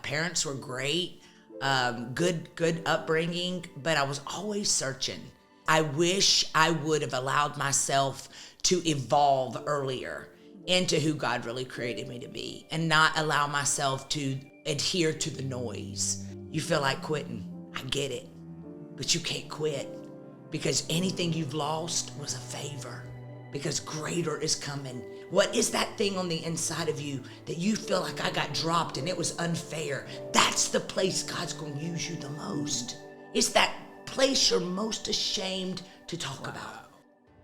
parents were great, good upbringing, but I was always searching. I wish I would have allowed myself to evolve earlier into who God really created me to be and not allow myself to adhere to the noise. You feel like quitting. I get it, but you can't quit because anything you've lost was a favor because greater is coming. What is that thing on the inside of you that you feel like I got dropped and it was unfair? That's the place God's going to use you the most. It's that place you're most ashamed to talk about.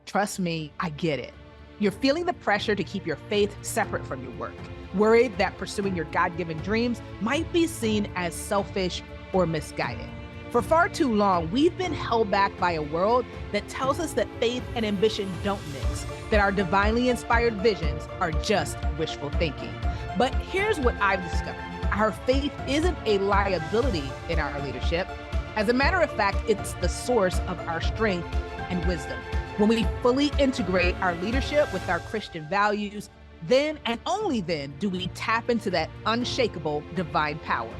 Trust me, I get it. You're feeling the pressure to keep your faith separate from your work, worried that pursuing your God-given dreams might be seen as selfish or misguided. For far too long, we've been held back by a world that tells us that faith and ambition don't mix, that our divinely inspired visions are just wishful thinking. But here's what I've discovered. Our faith isn't a liability in our leadership. As a matter of fact, it's the source of our strength and wisdom. When we fully integrate our leadership with our Christian values, then and only then do we tap into that unshakable divine power.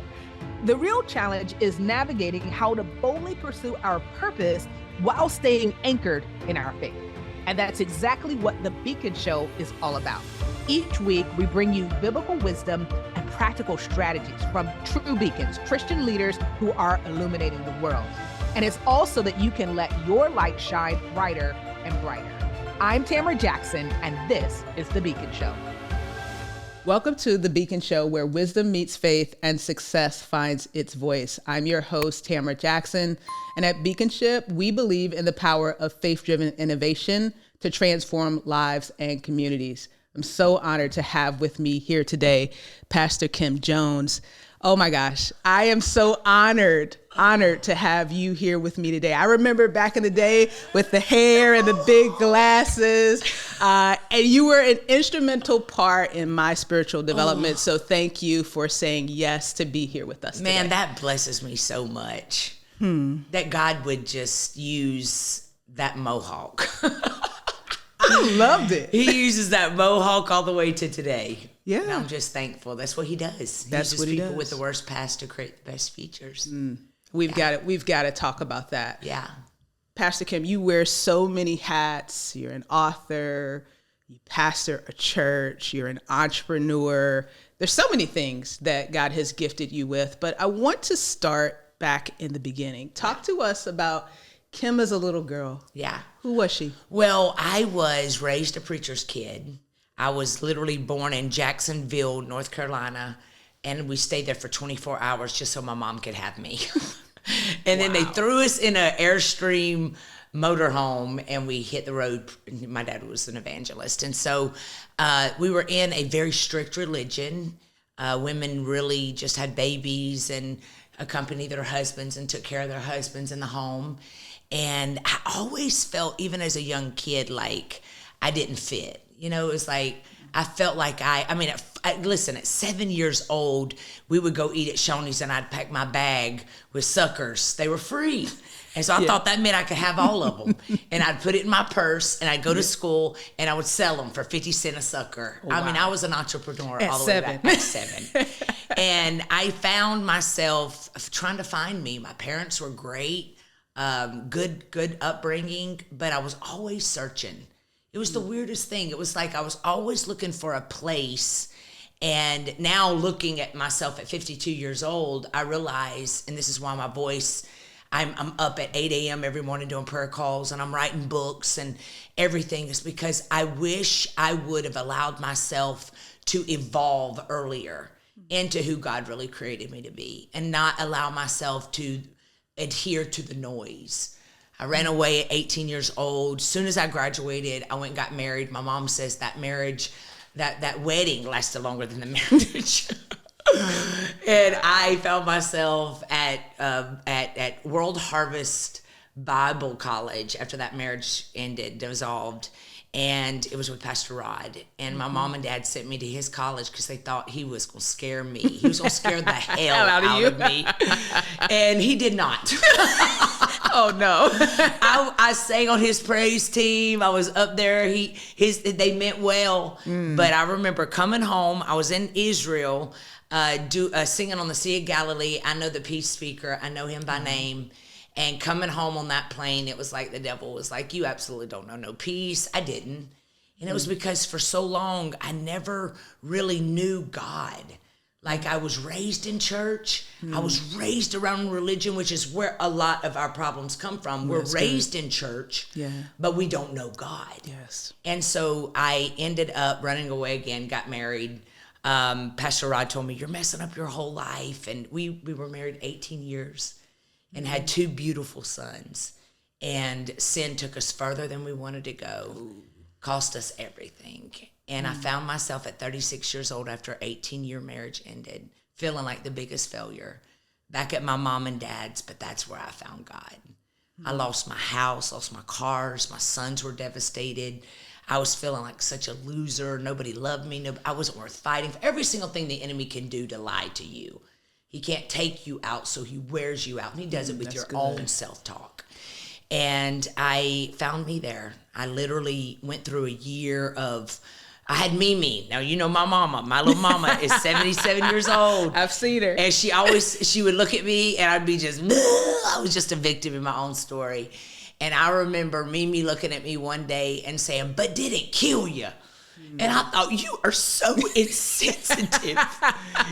The real challenge is navigating how to boldly pursue our purpose while staying anchored in our faith. And that's exactly what the Beacon Show is all about. Each week, we bring you biblical wisdom and practical strategies from true beacons, Christian leaders who are illuminating the world. And it's also that you can let your light shine brighter and brighter. I'm Tamara Jackson, and this is The Beacon Show. Welcome to The Beacon Show, where wisdom meets faith and success finds its voice. I'm your host, Tamara Jackson, and at BEACONSHIP, we believe in the power of faith-driven innovation to transform lives and communities. I'm so honored to have with me here today, Pastor Kim Jones. Oh my gosh, I am so honored to have you here with me today. I remember back in the day with the hair and the big glasses, and you were an instrumental part in my spiritual development. So thank you for saying yes to be here with us today. Man, that blesses me so much that God would just use that mohawk. I loved it. He uses that mohawk all the way to today. Yeah. And I'm just thankful. That's what he does. That's what he does. People with the worst past to create the best features. We've got to talk about that. Yeah. Pastor Kim, you wear so many hats. You're an author, you pastor a church, you're an entrepreneur. There's so many things that God has gifted you with, but I want to start back in the beginning. Talk to us about Kim as a little girl. Yeah. Who was she? Well, I was raised a preacher's kid. I was literally born in Jacksonville, North Carolina, and we stayed there for 24 hours just so my mom could have me. And then they threw us in an Airstream motorhome, and we hit the road. My dad was an evangelist. And so we were in a very strict religion. Women really just had babies and accompanied their husbands and took care of their husbands in the home. And I always felt, even as a young kid, like I didn't fit. You know, it was like, I felt like listen, at 7 years old, we would go eat at Shoney's and I'd pack my bag with suckers. They were free. And so I thought that meant I could have all of them. And I'd put it in my purse and I'd go to school and I would sell them for 50 cents a sucker. Wow. I mean, I was an entrepreneur at all the seven. way back at 7. And I found myself trying to find me. My parents were great, good upbringing, but I was always searching. It was the weirdest thing. It was like I was always looking for a place. And now looking at myself at 52 years old, I realize, and this is why my voice, I'm up at 8 a.m. every morning doing prayer calls and I'm writing books and everything, is because I wish I would have allowed myself to evolve earlier into who God really created me to be and not allow myself to adhere to the noise. I ran away at 18 years old. As soon as I graduated, I went and got married. My mom says that marriage, that wedding lasted longer than the marriage. And I found myself at World Harvest Bible College after that marriage dissolved. And it was with Pastor Rod. And my mom and dad sent me to his college because they thought he was going to scare me. He was going to scare the hell out of me. And he did not. Oh, no. I sang on his praise team. I was up there. They meant well. But I remember coming home. I was in Israel singing on the Sea of Galilee. I know the peace speaker. I know him by name. And coming home on that plane, it was like the devil was like, you absolutely don't know no peace. I didn't. And it was because for so long, I never really knew God. Like, I was raised in church. I was raised around religion, which is where a lot of our problems come from. We're raised in church, but we don't know God. Yes. And so I ended up running away again, got married. Pastor Rod told me, you're messing up your whole life. And we were married 18 years and had 2 beautiful sons. And sin took us further than we wanted to go, cost us everything. And I found myself at 36 years old after 18-year marriage ended, feeling like the biggest failure, back at my mom and dad's, but that's where I found God. I lost my house, lost my cars, my sons were devastated. I was feeling like such a loser. Nobody loved me. I wasn't worth fighting for. Every single thing the enemy can do to lie to you. He can't take you out, so he wears you out, and he does it with your own self-talk. And I found me there. I literally went through a year of, I had Mimi. Now, you know my mama. My little mama is 77 years old. I've seen her. And she would look at me, and I'd be just, I was just a victim in my own story. And I remember Mimi looking at me one day and saying, but did it kill you? And I thought, you are so insensitive.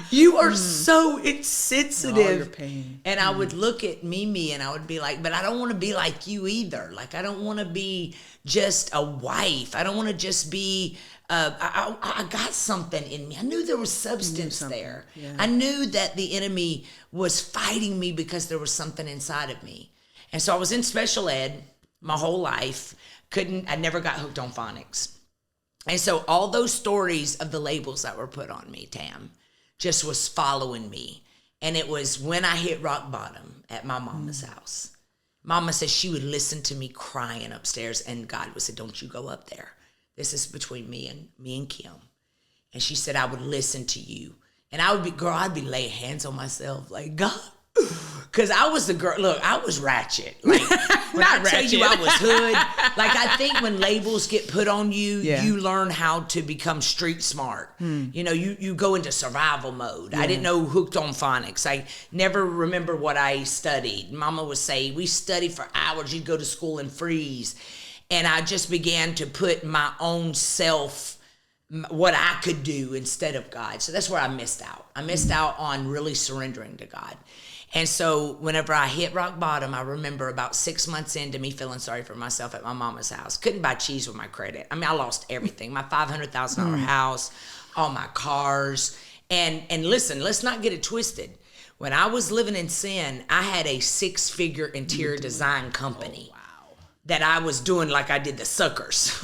You are so insensitive. All your pain. And I would look at Mimi and I would be like, but I don't want to be like you either. Like, I don't want to be just a wife. I don't want to just be, I got something in me. I knew there was substance there. Yeah. I knew that the enemy was fighting me because there was something inside of me. And so I was in special ed my whole life. I never got hooked on phonics. And so all those stories of the labels that were put on me, Tam, just was following me. And it was when I hit rock bottom at my mama's house. Mama said she would listen to me crying upstairs, and God would say, don't you go up there. This is between me and Kim. And she said, I would listen to you. And I'd be laying hands on myself like, God. Because I was the girl, look, I was ratchet. Like, when I tell you I was hood, like, I think when labels get put on you, you learn how to become street smart. You know, you go into survival mode. I didn't know hooked on phonics. I never remember what I studied. Mama would say, we study for hours. You'd go to school and freeze. And I just began to put my own self, what I could do instead of God. So that's where I missed out. I missed out on really surrendering to God. And so whenever I hit rock bottom, I remember about 6 months into me feeling sorry for myself at my mama's house. Couldn't buy cheese with my credit. I mean, I lost everything. My $500,000 house, all my cars. And listen, let's not get it twisted. When I was living in sin, I had a 6-figure interior design company. That I was doing like I did the suckers.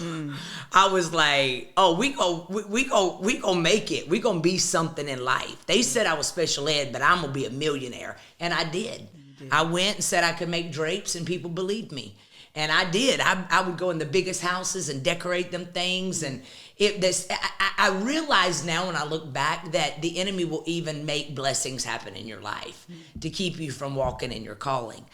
I was like, oh, we gonna make it. We gonna be something in life. They said I was special ed, but I'm gonna be a millionaire. And I did. I went and said I could make drapes, and people believed me. And I did. I would go in the biggest houses and decorate them things. And I realize now when I look back that the enemy will even make blessings happen in your life to keep you from walking in your calling.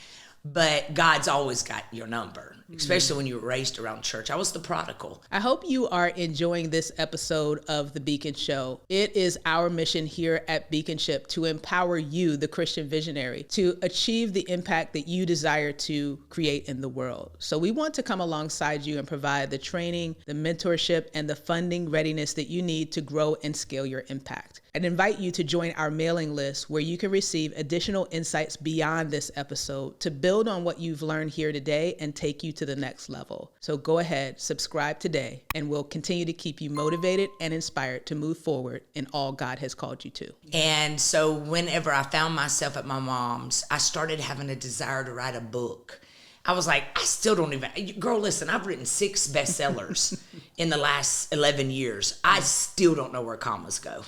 But God's always got your number, especially when you were raised around church. I was the prodigal. I hope you are enjoying this episode of The Beacon Show. It is our mission here at BEACONSHIP to empower you, the Christian visionary, to achieve the impact that you desire to create in the world. So we want to come alongside you and provide the training, the mentorship, and the funding readiness that you need to grow and scale your impact. I'd invite you to join our mailing list where you can receive additional insights beyond this episode to build on what you've learned here today and take you to the next level. So go ahead, subscribe today, and we'll continue to keep you motivated and inspired to move forward in all God has called you to. And so whenever I found myself at my mom's, I started having a desire to write a book. I was like, I still don't even, girl, listen, I've written 6 bestsellers in the last 11 years. I still don't know where commas go.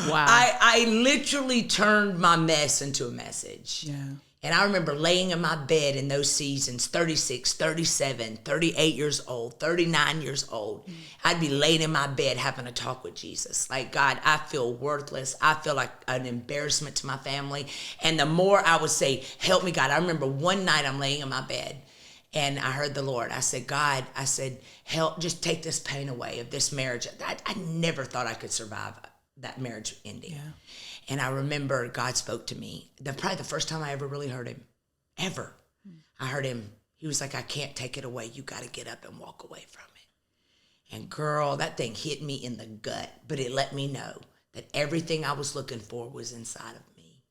Wow. I literally turned my mess into a message. Yeah. And I remember laying in my bed in those seasons, 36, 37, 38 years old, 39 years old. I'd be laying in my bed having a talk with Jesus. Like, God, I feel worthless. I feel like an embarrassment to my family. And the more I would say, help me, God. I remember one night I'm laying in my bed and I heard the Lord. I said, God, help, just take this pain away of this marriage. I never thought I could survive that marriage ending. Yeah. And I remember God spoke to me. Probably the first time I ever really heard him, ever. I heard him. He was like, I can't take it away. You got to get up and walk away from it. And girl, that thing hit me in the gut, but it let me know that everything I was looking for was inside of me.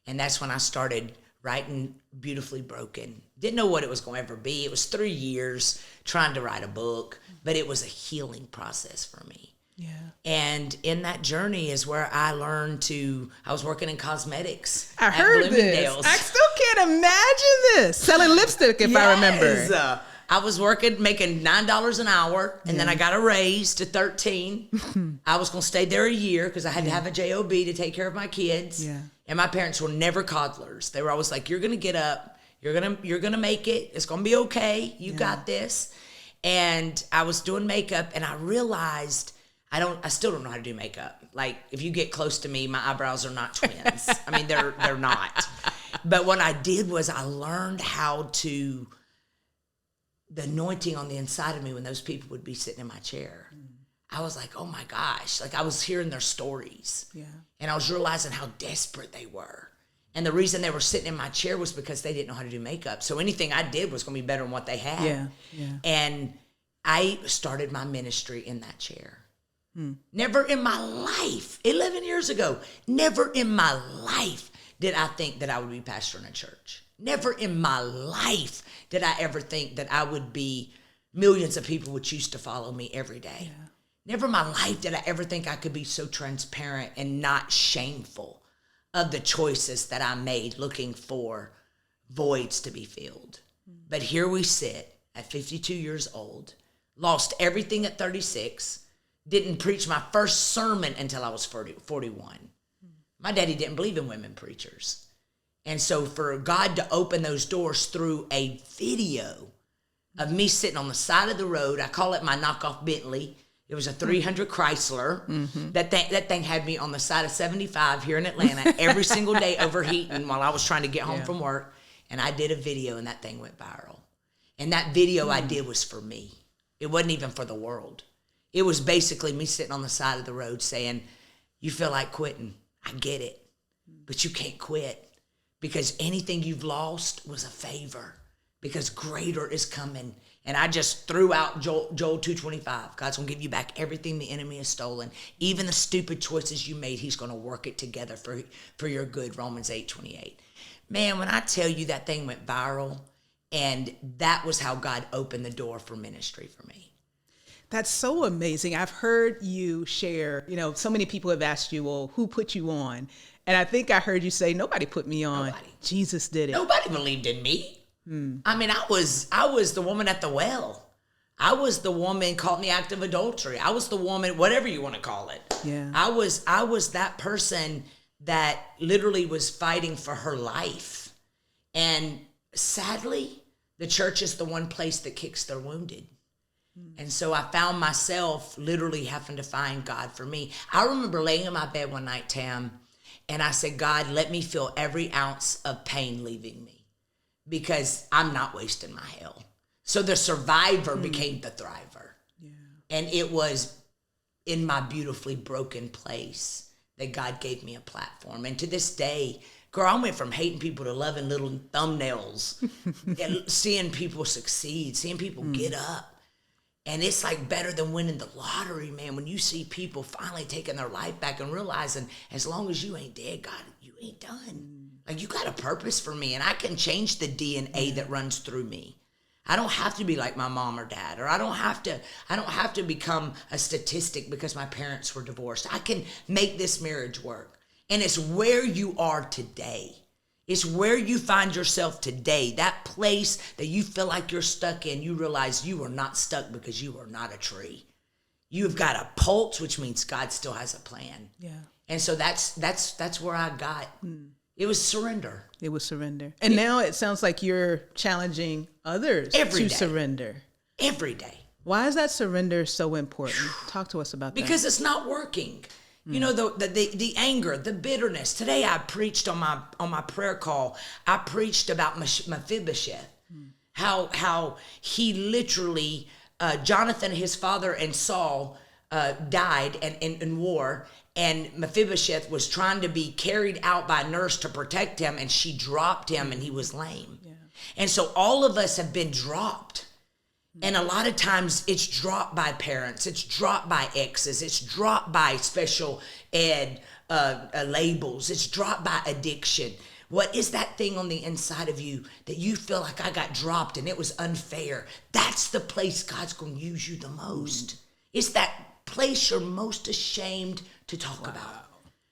And that's when I started writing Beautifully Broken. Didn't know what it was going to ever be. It was 3 years trying to write a book, but it was a healing process for me. Yeah. And in that journey is where I learned I was working in cosmetics. I heard this. I still can't imagine this. Selling lipstick, if I remember. I was making $9 an hour, and then I got a raise to 13. I was going to stay there a year because I had to have a job to take care of my kids. Yeah. And my parents were never coddlers. They were always like, you're going to get up. You're going to make it. It's going to be okay. You got this. And I was doing makeup, and I realized I still don't know how to do makeup. Like, if you get close to me, my eyebrows are not twins. I mean, they're not. But what I did was I learned the anointing on the inside of me when those people would be sitting in my chair. I was like, oh my gosh. Like, I was hearing their stories. Yeah. And I was realizing how desperate they were. And the reason they were sitting in my chair was because they didn't know how to do makeup. So anything I did was going to be better than what they had. Yeah. Yeah. And I started my ministry in that chair. Never in my life, 11 years ago, never in my life did I think that I would be pastoring a church. Never in my life did I ever think that I would be, millions of people would choose to follow me every day. Yeah. Never in my life did I ever think I could be so transparent and not shameful of the choices that I made looking for voids to be filled. But here we sit at 52 years old, lost everything at 36, didn't preach my first sermon until I was 41. My daddy didn't believe in women preachers. And so for God to open those doors through a video of me sitting on the side of the road, I call it my knockoff Bentley. It was a 300 Chrysler. Mm-hmm. That thing had me on the side of 75 here in Atlanta every single day overheating while I was trying to get home from work. And I did a video, and that thing went viral. And that video I did was for me. It wasn't even for the world. It was basically me sitting on the side of the road saying, you feel like quitting. I get it. But you can't quit, because anything you've lost was a favor, because greater is coming. And I just threw out Joel 2:25. God's going to give you back everything the enemy has stolen. Even the stupid choices you made, he's going to work it together for your good, Romans 8:28. Man, when I tell you that thing went viral, and that was how God opened the door for ministry for me. That's so amazing. I've heard you share, so many people have asked you, well, who put you on? And I think I heard you say, nobody put me on. Nobody. Jesus did it. Nobody believed in me. I mean, I was the woman at the well. I was the woman caught in the act of adultery. I was the woman, whatever you want to call it. Yeah. I was that person that literally was fighting for her life. And sadly, the church is the one place that kicks their wounded. And so I found myself literally having to find God for me. I remember laying in my bed one night, Tam, and I said, God, let me feel every ounce of pain leaving me, because I'm not wasting my hell. So the survivor became the thriver. Yeah. And it was in my beautifully broken place that God gave me a platform. And to this day, girl, I went from hating people to loving little thumbnails and seeing people succeed, seeing people get up. And it's like better than winning the lottery, man, when you see people finally taking their life back and realizing as long as you ain't dead, God, you ain't done. Like, you got a purpose for me, and I can change the DNA that runs through me. I don't have to be like my mom or dad, or I don't have to become a statistic because my parents were divorced. I can make this marriage work. And it's where you are today. It's where you find yourself today, that place that you feel like you're stuck in. You realize you are not stuck because you are not a tree. You've got a pulse, which means God still has a plan. Yeah. And so that's where I got. It was surrender. It was surrender. And now it sounds like you're challenging others to surrender. Every day. Why is that surrender so important? Talk to us about that. Because it's not working. You know, the anger, the bitterness. Today I preached on my prayer call. I preached about Mephibosheth, how he literally, Jonathan, his father, and Saul died in war, and Mephibosheth was trying to be carried out by a nurse to protect him, and she dropped him, and he was lame. Yeah. And so all of us have been dropped. And a lot of times it's dropped by parents, it's dropped by exes, it's dropped by special ed labels, it's dropped by addiction. What is that thing on the inside of you that you feel like I got dropped and it was unfair? That's the place God's going to use you the most. It's that place you're most ashamed to talk about.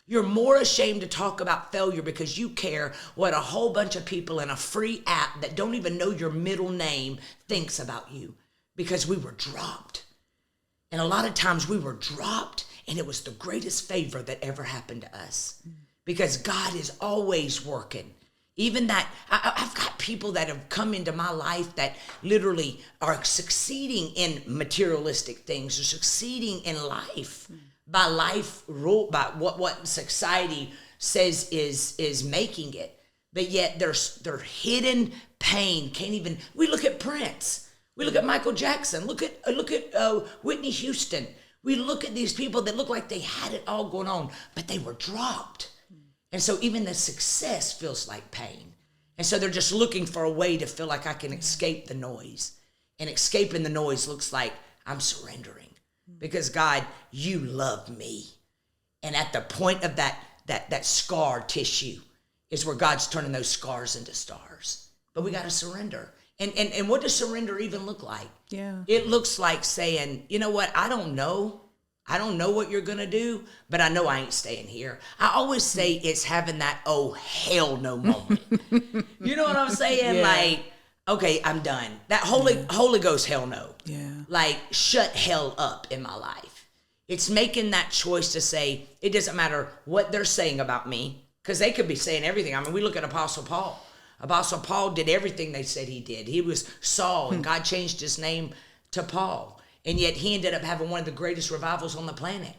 You're more ashamed to talk about failure because you care what a whole bunch of people in a free app that don't even know your middle name thinks about you, because we were dropped. And a lot of times we were dropped, and it was the greatest favor that ever happened to us, because God is always working. Even that, I've got people that have come into my life that literally are succeeding in materialistic things, or succeeding in life. By life rule, by what society says is making it, but yet their hidden pain can't even. We look at Prince, we look at Michael Jackson, look at Whitney Houston. We look at these people that look like they had it all going on, but they were dropped, and so even the success feels like pain, and so they're just looking for a way to feel like I can escape the noise, and escaping the noise looks like I'm surrendering. Because God, you love me. And at the point of that scar tissue is where God's turning those scars into stars. But we got to surrender. And what does surrender even look like? Yeah. It looks like saying, you know what, I don't know. I don't know what you're going to do, but I know I ain't staying here. I always say it's having that, oh, hell no moment. You know what I'm saying? Yeah. Like, okay, I'm done. That Holy Ghost, hell no. Yeah. Like, shut hell up in my life. It's making that choice to say, it doesn't matter what they're saying about me, because they could be saying everything. I mean, we look at Apostle Paul. Apostle Paul did everything they said he did. He was Saul, and God changed his name to Paul. And yet he ended up having one of the greatest revivals on the planet.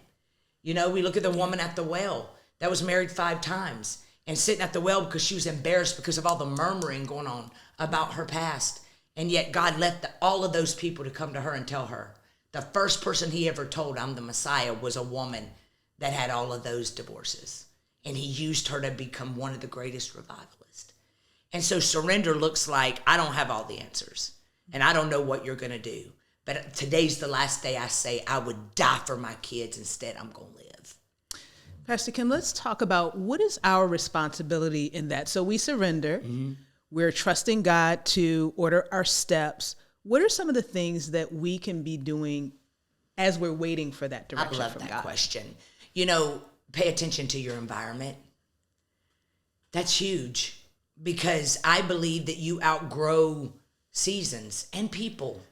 You know, we look at the woman at the well that was married 5 times and sitting at the well because she was embarrassed because of all the murmuring going on about her past. And yet God left all of those people to come to her and tell her. The first person he ever told, I'm the Messiah, was a woman that had all of those divorces. And he used her to become one of the greatest revivalists. And so surrender looks like, I don't have all the answers. And I don't know what you're going to do. But today's the last day I say I would die for my kids. Instead, I'm going to live. Pastor Kim, let's talk about what is our responsibility in that. So we surrender. Mm-hmm. We're trusting God to order our steps. What are some of the things that we can be doing as we're waiting for that direction from God? I love that question. You know, pay attention to your environment. That's huge, because I believe that you outgrow seasons and people.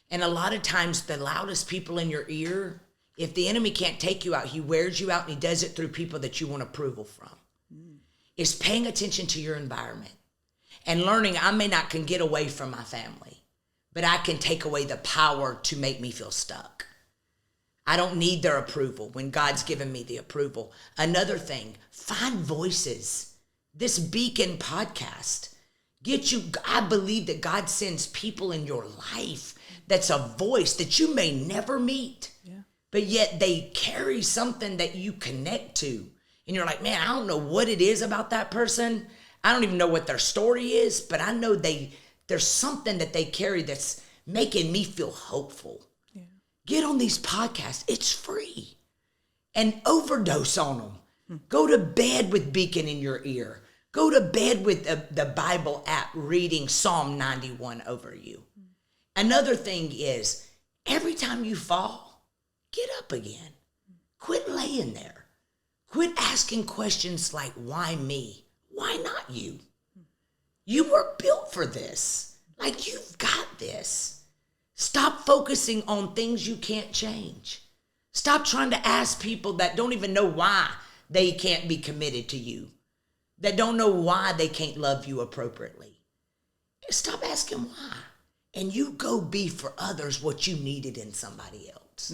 And a lot of times the loudest people in your ear, if the enemy can't take you out, he wears you out, and he does it through people that you want approval from. Is paying attention to your environment and learning I may not can get away from my family, but I can take away the power to make me feel stuck. I don't need their approval when God's given me the approval. Another thing, find voices. This Beacon podcast, I believe that God sends people in your life that's a voice that you may never meet, but yet they carry something that you connect to. And you're like, man, I don't know what it is about that person. I don't even know what their story is, but I know there's something that they carry that's making me feel hopeful. Yeah. Get on these podcasts. It's free. And overdose on them. Go to bed with Beacon in your ear. Go to bed with the Bible app reading Psalm 91 over you. Another thing is, every time you fall, get up again. Quit laying there. Quit asking questions like, why me? Why not you? You were built for this. Like, you've got this. Stop focusing on things you can't change. Stop trying to ask people that don't even know why they can't be committed to you, that don't know why they can't love you appropriately. Stop asking why. And you go be for others what you needed in somebody else.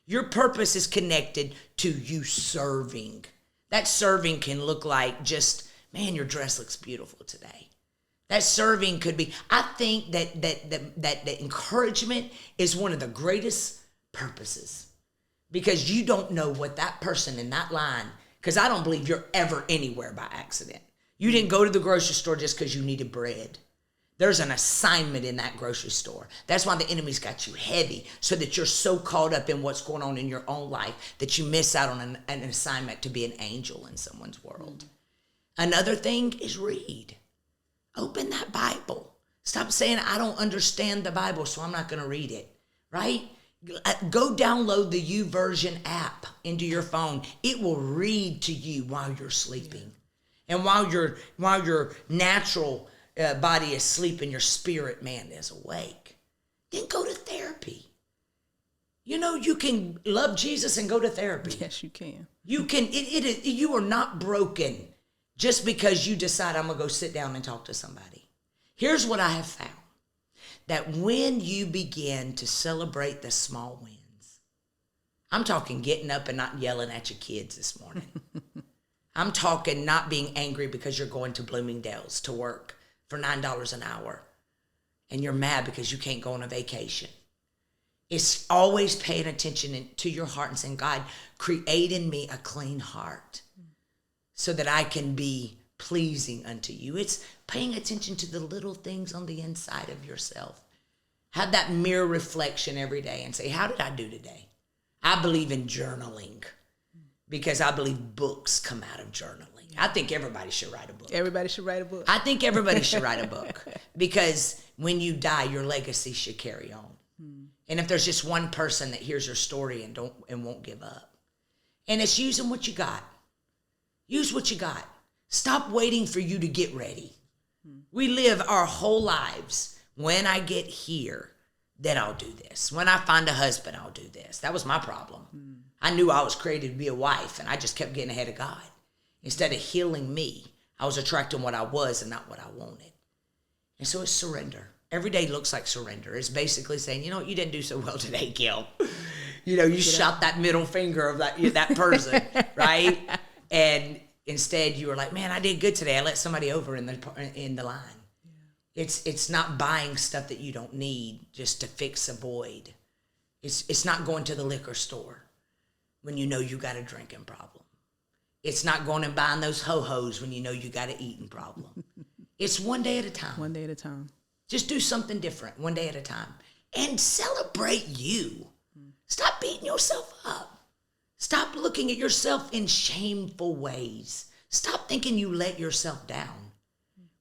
Your purpose is connected to you serving. That serving can look like just, man, your dress looks beautiful today. That serving could be, I think that the encouragement is one of the greatest purposes, because you don't know what that person in that line, because I don't believe you're ever anywhere by accident. You didn't go to the grocery store just because you needed bread. There's an assignment in that grocery store. That's why the enemy's got you heavy, so that you're so caught up in what's going on in your own life that you miss out on an assignment to be an angel in someone's world. Another thing is read. Open that Bible. Stop saying, I don't understand the Bible, so I'm not going to read it, right? Go download the YouVersion app into your phone. It will read to you while you're sleeping. And while your natural body is sleeping, your spirit man is awake. Then go to therapy. You know, you can love Jesus and go to therapy. Yes, you can. You can. You are not broken just because you decide, I'm going to go sit down and talk to somebody. Here's what I have found. That when you begin to celebrate the small wins, I'm talking getting up and not yelling at your kids this morning. I'm talking not being angry because you're going to Bloomingdale's to work for $9 an hour and you're mad because you can't go on a vacation. It's always paying attention to your heart and saying, God, create in me a clean heart so that I can be pleasing unto you. It's paying attention to the little things on the inside of yourself. Have that mirror reflection every day and say, how did I do today? I believe in journaling because I believe books come out of journaling. I think everybody should write a book. Everybody should write a book. I think everybody should write a book because when you die, your legacy should carry on. And if there's just one person that hears your story and won't give up, and it's using what you got. Use what you got. Stop waiting for you to get ready. We live our whole lives. When I get here, then I'll do this. When I find a husband, I'll do this. That was my problem. I knew I was created to be a wife, and I just kept getting ahead of God. Instead of healing me, I was attracting what I was and not what I wanted. And so it's surrender. Every day looks like surrender. It's basically saying, you know what, you didn't do so well today, Gil. You know, you shot that middle finger of that person, right? And instead you were like, man, I did good today. I let somebody over in the line. Yeah. It's not buying stuff that you don't need just to fix a void. It's not going to the liquor store when you know you got a drinking problem. It's not going and buying those ho-hos when you know you got an eating problem. It's one day at a time. One day at a time. Just do something different one day at a time. And celebrate you. Stop beating yourself up. Stop looking at yourself in shameful ways. Stop thinking you let yourself down.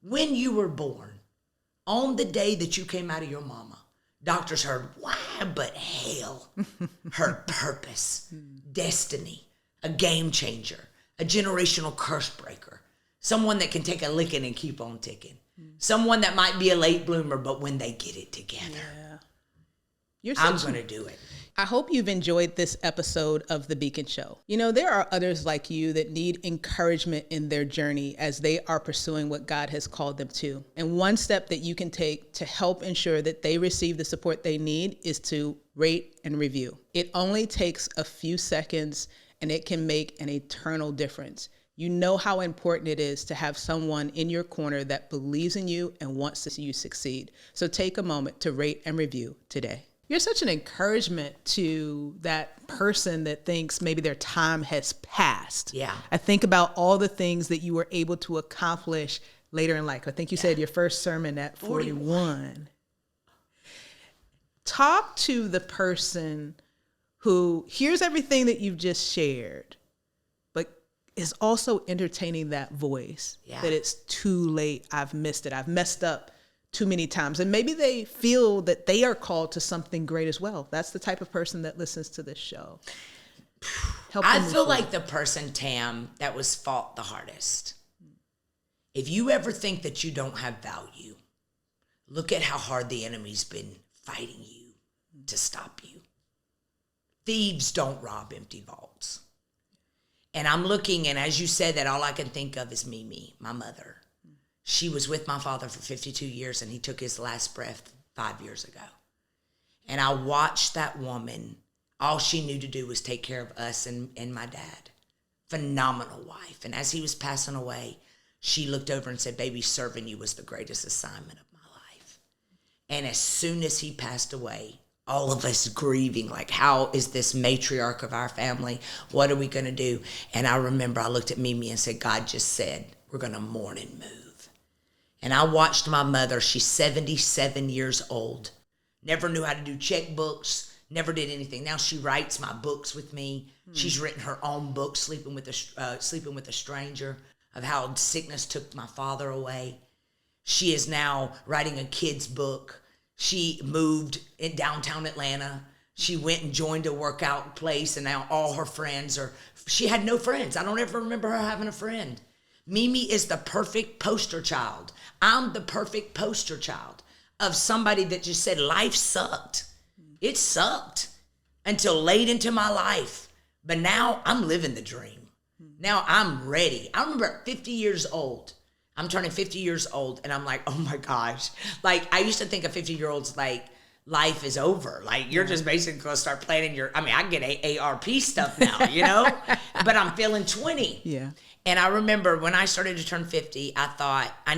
When you were born, on the day that you came out of your mama, doctors heard why but hell, heard purpose, destiny, a game changer, a generational curse breaker, someone that can take a licking and keep on ticking, someone that might be a late bloomer, but when they get it together, I'm going to do it. I hope you've enjoyed this episode of The Beacon Show. You know, there are others like you that need encouragement in their journey as they are pursuing what God has called them to. And one step that you can take to help ensure that they receive the support they need is to rate and review. It only takes a few seconds and it can make an eternal difference. You know how important it is to have someone in your corner that believes in you and wants to see you succeed. So take a moment to rate and review today. You're such an encouragement to that person that thinks maybe their time has passed. Yeah. I think about all the things that you were able to accomplish later in life. I think you said your first sermon at 41. Talk to the person who hears everything that you've just shared, but is also entertaining that voice that it's too late. I've missed it. I've messed up too many times. And maybe they feel that they are called to something great as well. That's the type of person that listens to this show. I feel like the person, Tam, that was fought the hardest. If you ever think that you don't have value, look at how hard the enemy's been fighting you to stop you. Thieves don't rob empty vaults. And I'm looking, and as you said that, all I can think of is Mimi, my mother. She was with my father for 52 years, and he took his last breath 5 years ago. And I watched that woman. All she knew to do was take care of us and my dad. Phenomenal wife. And as he was passing away, she looked over and said, baby, serving you was the greatest assignment of my life. And as soon as he passed away, all of us grieving, like, how is this matriarch of our family? What are we going to do? And I remember I looked at Mimi and said, God just said, we're going to mourn and move. And I watched my mother. She's 77 years old. Never knew how to do checkbooks. Never did anything. Now she writes my books with me. She's written her own book, Sleeping with a Stranger, of how sickness took my father away. She is now writing a kid's book. She moved in downtown Atlanta. She went and joined a workout place, and now all her friends she had no friends. I don't ever remember her having a friend. Mimi is the perfect poster child. I'm the perfect poster child of somebody that just said life sucked. It sucked until late into my life. But now I'm living the dream. Now I'm ready. I remember at 50 years old, I'm turning 50 years old, and I'm like, oh my gosh. Like, I used to think of 50-year-olds like life is over. Like, you're just basically going to start planning I get AARP stuff now, you know? But I'm feeling 20. Yeah. And I remember when I started to turn 50, I thought, I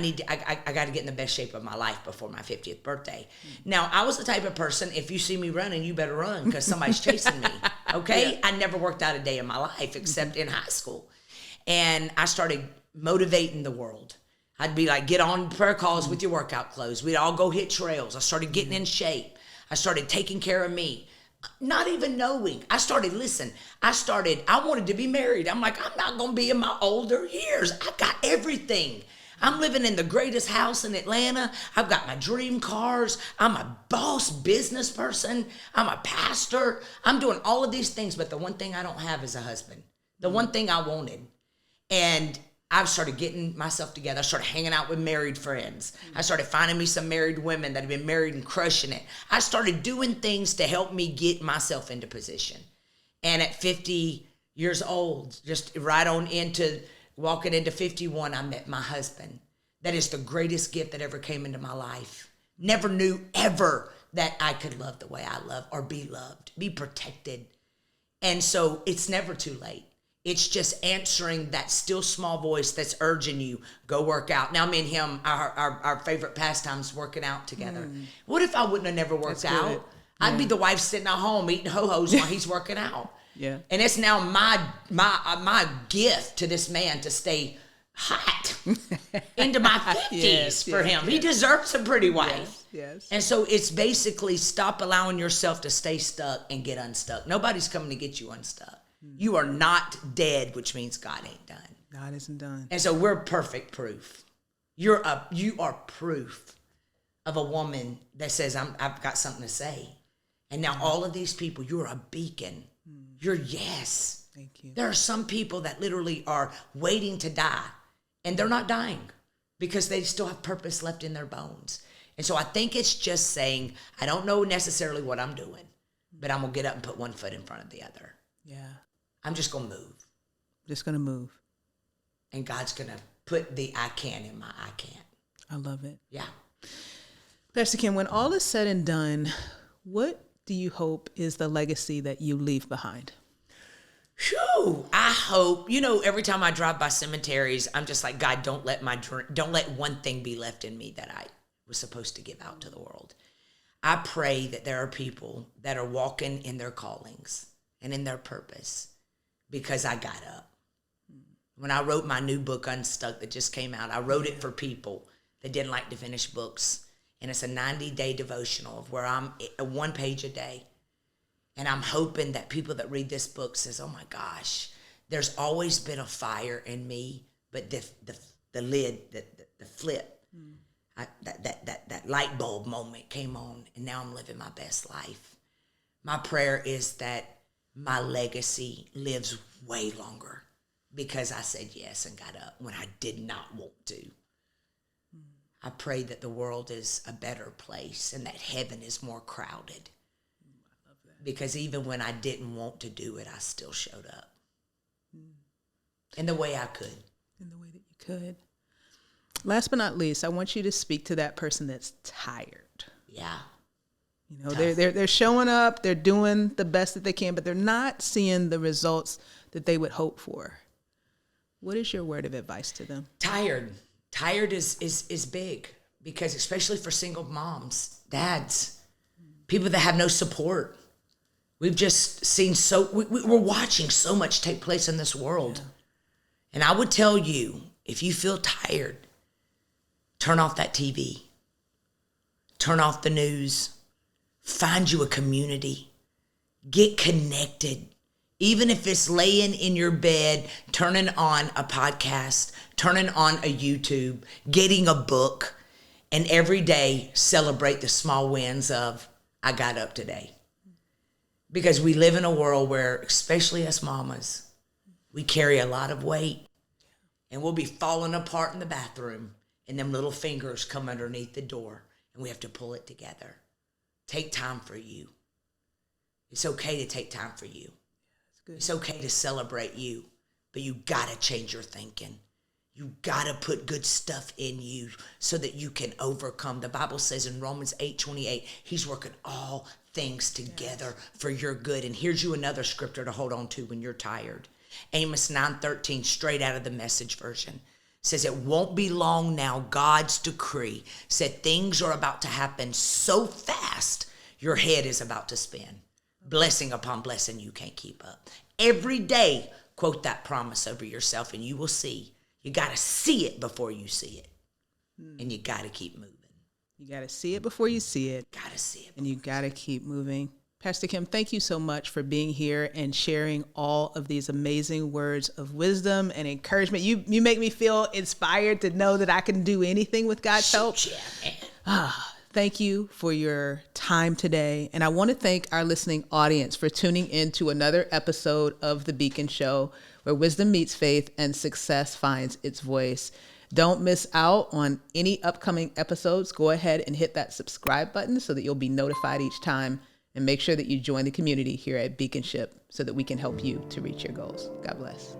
got to get in the best shape of my life before my 50th birthday. Now, I was the type of person, if you see me running, you better run because somebody's chasing me, okay? Yeah. I never worked out a day in my life except in high school. And I started motivating the world. I'd be like, get on prayer calls with your workout clothes. We'd all go hit trails. I started getting in shape. I started taking care of me. Not even knowing. I wanted to be married. I'm like, I'm not going to be in my older years. I got everything. I'm living in the greatest house in Atlanta. I've got my dream cars. I'm a boss business person. I'm a pastor. I'm doing all of these things, but the one thing I don't have is a husband. The one thing I wanted. And I've started getting myself together. I started hanging out with married friends. I started finding me some married women that have been married and crushing it. I started doing things to help me get myself into position. And at 50 years old, just right on into walking into 51, I met my husband. That is the greatest gift that ever came into my life. Never knew ever that I could love the way I love or be loved, be protected. And so it's never too late. It's just answering that still small voice that's urging you, go work out. Now, me and him, our favorite pastime's working out together. What if I wouldn't have never worked out? Yeah. I'd be the wife sitting at home eating ho-hos while he's working out. Yeah. And it's now my gift to this man to stay hot into my 50s for him. He deserves a pretty wife. Yes. And so it's basically stop allowing yourself to stay stuck and get unstuck. Nobody's coming to get you unstuck. You are not dead, which means God ain't done. God isn't done. And so we're perfect proof. You are proof of a woman that says, I've got something to say. And now all of these people, you're a beacon. You're yes. Thank you. There are some people that literally are waiting to die, and they're not dying because they still have purpose left in their bones. And so I think it's just saying, I don't know necessarily what I'm doing, but I'm going to get up and put one foot in front of the other. Yeah. I'm just going to move. Just going to move. And God's going to put the I can in my I can't. I love it. Yeah. Pastor Kim, when all is said and done, what do you hope is the legacy that you leave behind? Whew, I hope, every time I drive by cemeteries, I'm just like, God, don't let one thing be left in me that I was supposed to give out to the world. I pray that there are people that are walking in their callings and in their purpose because I got up. When I wrote my new book, Unstuck, that just came out, I wrote it for people that didn't like to finish books. And it's a 90-day devotional of where I'm one page a day. And I'm hoping that people that read this book says, oh my gosh, there's always been a fire in me, but the lid, the flip, that light bulb moment came on, and now I'm living my best life. My prayer is that my legacy lives way longer because I said yes and got up when I did not want to. I pray that the world is a better place and that heaven is more crowded. I love that. Because even when I didn't want to do it, I still showed up. In the way I could. In the way that you could. Last but not least, I want you to speak to that person that's tired. Yeah. They're showing up, they're doing the best that they can, but they're not seeing the results that they would hope for. What is your word of advice to them? Tired is big because especially for single moms, dads, people that have no support. We've just seen we're watching so much take place in this world. Yeah. And I would tell you, if you feel tired, turn off that TV. Turn off the news. Find you a community. Get connected. Even if it's laying in your bed, turning on a podcast, turning on a YouTube, getting a book, and every day celebrate the small wins of, I got up today. Because we live in a world where, especially us mamas, we carry a lot of weight. And we'll be falling apart in the bathroom, and them little fingers come underneath the door, and we have to pull it together. Take time for you. It's okay to take time for you. It's okay to celebrate you, but you gotta change your thinking. You gotta put good stuff in you so that you can overcome. The Bible says in Romans 8:28, he's working all things together for your good. And here's you another scripture to hold on to when you're tired. Amos 9:13, straight out of the Message version, says it won't be long now, God's decree said things are about to happen so fast, your head is about to spin. Blessing upon blessing, you can't keep up. Every day, quote that promise over yourself and you will see. You got to see it before you see it. And you got to keep moving. You got to see it before you see it. Got to see it. And you got to keep moving. Pastor Kim, thank you so much for being here and sharing all of these amazing words of wisdom and encouragement. You make me feel inspired to know that I can do anything with God's help. Yeah, man. Thank you for your time today. And I want to thank our listening audience for tuning in to another episode of The Beacon Show, where wisdom meets faith and success finds its voice. Don't miss out on any upcoming episodes. Go ahead and hit that subscribe button so that you'll be notified each time. And make sure that you join the community here at BEACONSHIP so that we can help you to reach your goals. God bless.